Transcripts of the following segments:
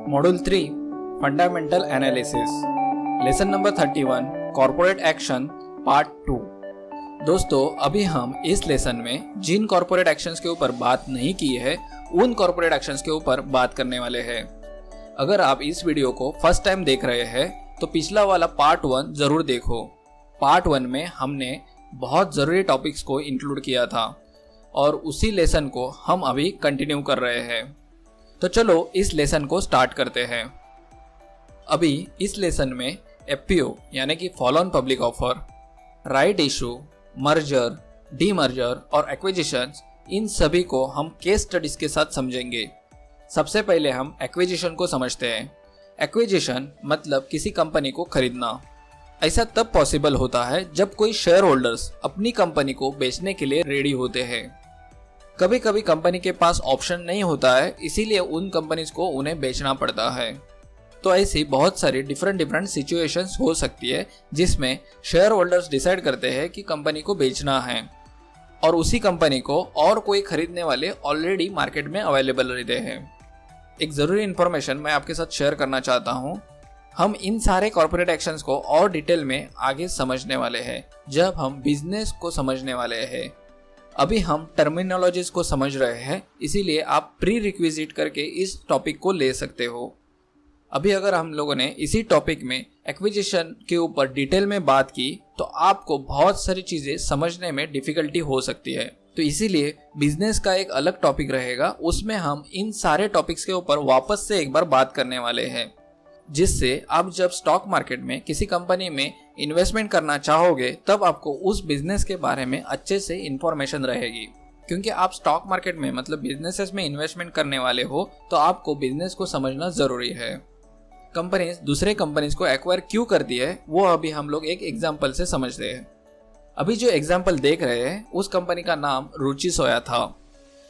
Module 3 fundamental analysis lesson number 31 corporate action part 2। दोस्तों, अभी हम इस लेसन में जिन कॉर्पोरेट एक्शंस के ऊपर बात नहीं की है उन कॉर्पोरेट एक्शंस के ऊपर बात करने वाले हैं। अगर आप इस वीडियो को फर्स्ट टाइम देख रहे हैं तो पिछला वाला पार्ट 1 जरूर देखो। पार्ट 1 में हमने बहुत ज़रूरी टॉपिक्स को इंक्लूड किया था और उसी लेसन को हम अभी कंटिन्यू कर रहे हैं। तो चलो इस लेसन को स्टार्ट करते हैं। अभी इस लेसन में एफपीओ यानी कि follow on public offer, right issue, merger, demerger और एक्विजिशंस, इन सभी को हम केस स्टडीज के साथ समझेंगे। सबसे पहले हम एक्विजिशन को समझते हैं। एक्विजिशन मतलब किसी कंपनी को खरीदना। ऐसा तब पॉसिबल होता है जब कोई शेयर होल्डर्स अपनी कंपनी को बेचने के लिए रेडी होते हैं। कभी कभी कंपनी के पास ऑप्शन नहीं होता है, इसीलिए उन कंपनीज को उन्हें बेचना पड़ता है। तो ऐसी बहुत सारी डिफरेंट सिचुएशंस हो सकती है जिसमें शेयर होल्डर्स डिसाइड करते हैं कि कंपनी को बेचना है और उसी कंपनी को और कोई खरीदने वाले ऑलरेडी मार्केट में अवेलेबल रहते हैं। एक ज़रूरी इन्फॉर्मेशन मैं आपके साथ शेयर करना चाहता हूँ। हम इन सारे कॉर्पोरेट एक्शंस को और डिटेल में आगे समझने वाले हैं जब हम बिजनेस को समझने वाले हैं। अभी हम टर्मिनोलॉजीज को समझ रहे हैं, इसीलिए आप प्री रिक्विजिट करके इस टॉपिक को ले सकते हो। अभी अगर हम लोगों ने इसी टॉपिक में एक्विजिशन के ऊपर डिटेल में बात की तो आपको बहुत सारी चीज़ें समझने में डिफ़िकल्टी हो सकती है। तो इसीलिए बिजनेस का एक अलग टॉपिक रहेगा, उसमें हम इन सारे टॉपिक्स के ऊपर वापस से एक बार बात करने वाले हैं, जिससे आप जब स्टॉक मार्केट में किसी कंपनी में इन्वेस्टमेंट करना चाहोगे तब आपको उस बिजनेस के बारे में अच्छे से इंफॉर्मेशन रहेगी। क्योंकि आप स्टॉक मार्केट में मतलब बिजनेसेस में इन्वेस्टमेंट करने वाले हो तो आपको बिजनेस को समझना ज़रूरी है। कंपनीज दूसरे कंपनीज को एक्वायर क्यों करती है वो अभी हम लोग एक एग्जाम्पल से समझते हैं। अभी जो एग्जाम्पल देख रहे हैं उस कंपनी का नाम रुचि सोया था।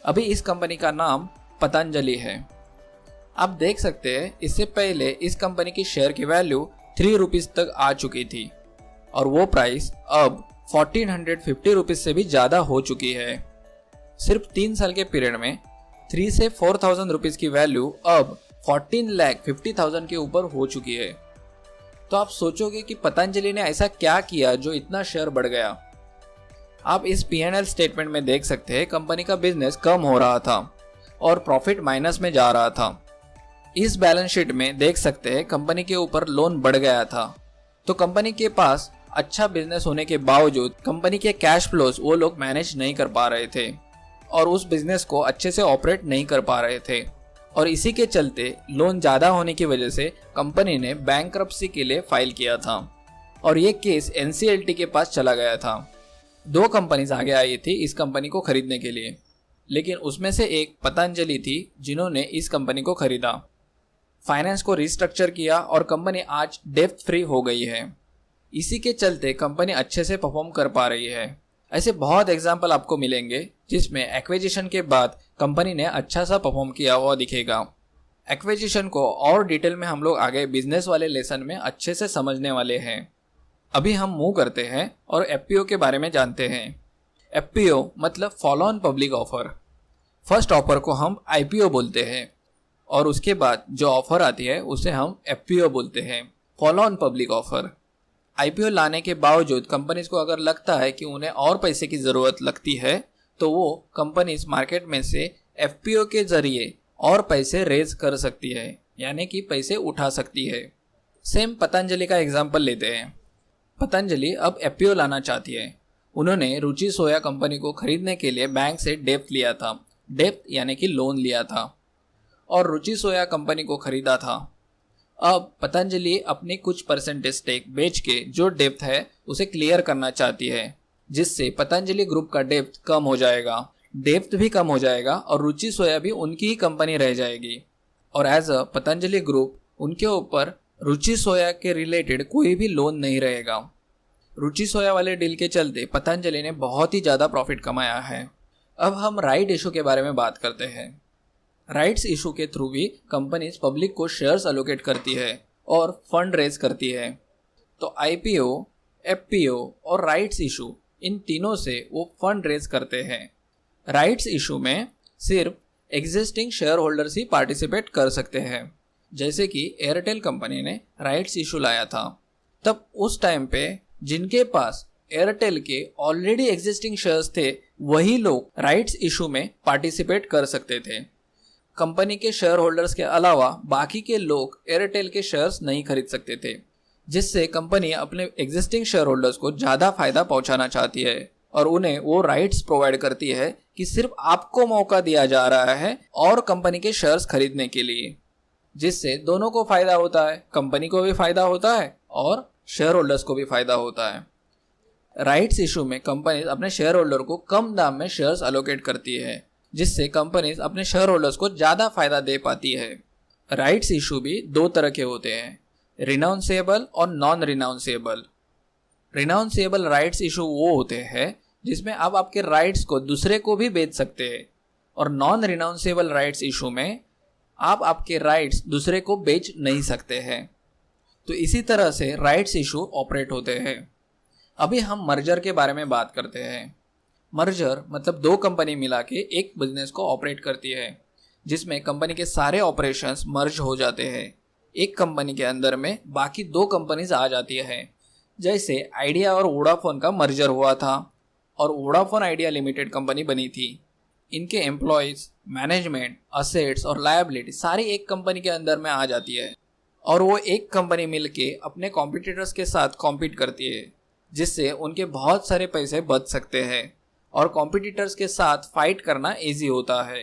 अभी इस कंपनी का नाम पतंजलि है। आप देख सकते हैं इससे पहले इस कंपनी की शेयर की वैल्यू 3 रुपीज़ तक आ चुकी थी और वो प्राइस अब 1450 रुपीज़ से भी ज़्यादा हो चुकी है। सिर्फ 3 साल के पीरियड में 3 से 4000 रुपीज़ की वैल्यू अब 14,50,000 के ऊपर हो चुकी है। तो आप सोचोगे कि पतंजलि ने ऐसा क्या किया जो इतना शेयर बढ़ गया। आप इस P&L स्टेटमेंट में देख सकते हैं कंपनी का बिजनेस कम हो रहा था और प्रॉफिट माइनस में जा रहा था। इस बैलेंस शीट में देख सकते हैं कंपनी के ऊपर लोन बढ़ गया था। तो कंपनी के पास अच्छा बिजनेस होने के बावजूद कंपनी के कैश फ्लोज वो लोग मैनेज नहीं कर पा रहे थे और उस बिजनेस को अच्छे से ऑपरेट नहीं कर पा रहे थे और इसी के चलते लोन ज़्यादा होने की वजह से कंपनी ने बैंकरप्सी के लिए फाइल किया था और ये केस NCLT के पास चला गया था। 2 कंपनीज आगे आई थी इस कंपनी को खरीदने के लिए, लेकिन उसमें से एक पतंजलि थी जिन्होंने इस कंपनी को खरीदा, फाइनेंस को रिस्ट्रक्चर किया और कंपनी आज डेब्ट फ्री हो गई है। इसी के चलते कंपनी अच्छे से परफॉर्म कर पा रही है। ऐसे बहुत एग्जाम्पल आपको मिलेंगे जिसमें एक्विजिशन के बाद कंपनी ने अच्छा सा परफॉर्म किया हुआ दिखेगा। एक्विजिशन को और डिटेल में हम लोग आगे बिजनेस वाले लेसन में अच्छे से समझने वाले हैं। अभी हम मूव करते हैं और एफपीओ के बारे में जानते हैं। एफपीओ मतलब follow on public offer. First offer को हम आईपीओ बोलते हैं और उसके बाद जो ऑफर आती है उसे हम एफपीओ बोलते हैं, follow on public offer. IPO लाने के बावजूद कंपनीज को अगर लगता है कि उन्हें और पैसे की ज़रूरत लगती है तो वो कंपनीज मार्केट में से एफपीओ के ज़रिए और पैसे रेज कर सकती है, यानी कि पैसे उठा सकती है। सेम पतंजलि का एग्जाम्पल लेते हैं। पतंजलि अब एफपीओ लाना चाहती है। उन्होंने रुचि सोया कंपनी को खरीदने के लिए बैंक से डेब्ट लिया था, डेब्ट यानी कि लोन लिया था और रुचि सोया कंपनी को खरीदा था। अब पतंजलि अपनी कुछ परसेंटेज स्टेक बेच के जो डेब्ट है उसे क्लियर करना चाहती है, जिससे पतंजलि ग्रुप का डेब्ट कम हो जाएगा, डेब्ट भी कम हो जाएगा और रुचि सोया भी उनकी ही कंपनी रह जाएगी और एज अ पतंजलि ग्रुप उनके ऊपर रुचि सोया के रिलेटेड कोई भी लोन नहीं रहेगा। रुचि सोया वाले डील के चलते पतंजलि ने बहुत ही ज़्यादा प्रॉफिट कमाया है। अब हम राइट इशू के बारे में बात करते हैं। राइट्स इशू के थ्रू भी कंपनीज पब्लिक को शेयर्स अलोकेट करती है और फंड रेज करती है। तो आईपीओ, एफपीओ और राइट्स इशू, इन तीनों से वो फंड रेज करते हैं। राइट्स इशू में सिर्फ एग्जिस्टिंग शेयर होल्डर्स ही पार्टिसिपेट कर सकते हैं, जैसे कि एयरटेल कंपनी ने राइट्स इशू लाया था, तब उस टाइम पे जिनके पास एयरटेल के ऑलरेडी एग्जिस्टिंग शेयर्स थे वही लोग राइट्स इशू में पार्टिसिपेट कर सकते थे। कंपनी के शेयर होल्डर्स के अलावा बाकी के लोग एयरटेल के शेयर्स नहीं खरीद सकते थे, जिससे कंपनी अपने एग्जिस्टिंग शेयर होल्डर्स को ज़्यादा फायदा पहुंचाना चाहती है और उन्हें वो राइट्स प्रोवाइड करती है कि सिर्फ आपको मौका दिया जा रहा है और कंपनी के शेयर्स खरीदने के लिए, जिससे दोनों को फायदा होता है, कंपनी को भी फायदा होता है और शेयर होल्डर्स को भी फायदा होता है। राइट्स इशू में कंपनी अपने शेयर होल्डर को कम दाम में शेयर्स अलोकेट करती है, जिससे कंपनी अपने शेयर होल्डर्स को ज़्यादा फायदा दे पाती है। राइट्स इशू भी दो तरह के होते हैं, रिनाउंसेबल और नॉन रिनाउंसेबल। रिनाउंसेबल राइट्स इशू वो होते हैं जिसमें आप आपके राइट्स को दूसरे को भी बेच सकते हैं, और नॉन रिनाउंसेबल राइट्स इशू में आप आपके राइट्स दूसरे को बेच नहीं सकते हैं। तो इसी तरह से राइट्स इशू ऑपरेट होते हैं। अभी हम मर्जर के बारे में बात करते हैं। मर्जर मतलब दो कंपनी मिला के एक बिजनेस को ऑपरेट करती है, जिसमें कंपनी के सारे ऑपरेशंस मर्ज हो जाते हैं। एक कंपनी के अंदर में बाकी दो कंपनीज आ जाती है। जैसे आइडिया और वोडाफोन का मर्जर हुआ था और वोडाफोन आइडिया लिमिटेड कंपनी बनी थी। इनके एम्प्लॉयज़, मैनेजमेंट, असेट्स और लायबिलिटी सारी एक कंपनी के अंदर में आ जाती है और वो एक कंपनी मिलके अपने कॉम्पिटिटर्स के साथ कॉम्पीट करती है, जिससे उनके बहुत सारे पैसे बच सकते हैं और कॉम्पिटिटर्स के साथ फाइट करना इजी होता है।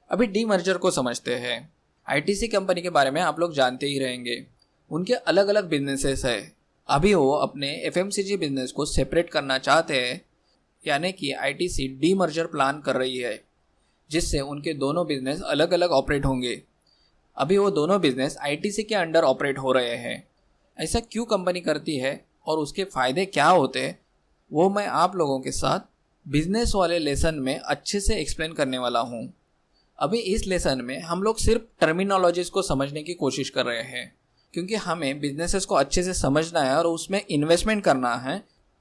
अभी डीमर्जर को समझते हैं। आईटीसी कंपनी के बारे में आप लोग जानते ही रहेंगे। उनके अलग अलग बिजनेसेस है। अभी वो अपने एफएमसीजी बिजनेस को सेपरेट करना चाहते हैं, यानी कि आईटीसी डीमर्जर प्लान कर रही है, जिससे उनके दोनों बिजनेस अलग अलग ऑपरेट होंगे। अभी वो दोनों बिजनेस आईटीसी के अंडर ऑपरेट हो रहे हैं। ऐसा क्यों कंपनी करती है और उसके फ़ायदे क्या होते हैं, वो मैं आप लोगों के साथ बिजनेस वाले लेसन में अच्छे से एक्सप्लेन करने वाला हूँ। अभी इस लेसन में हम लोग सिर्फ टर्मिनोलॉजीज को समझने की कोशिश कर रहे हैं, क्योंकि हमें बिजनेसेस को अच्छे से समझना है और उसमें इन्वेस्टमेंट करना है,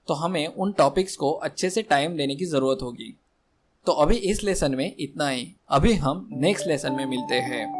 तो हमें उन टॉपिक्स को अच्छे से टाइम देने की ज़रूरत होगी। तो अभी इस लेसन में इतना ही। अभी हम नेक्स्ट लेसन में मिलते हैं।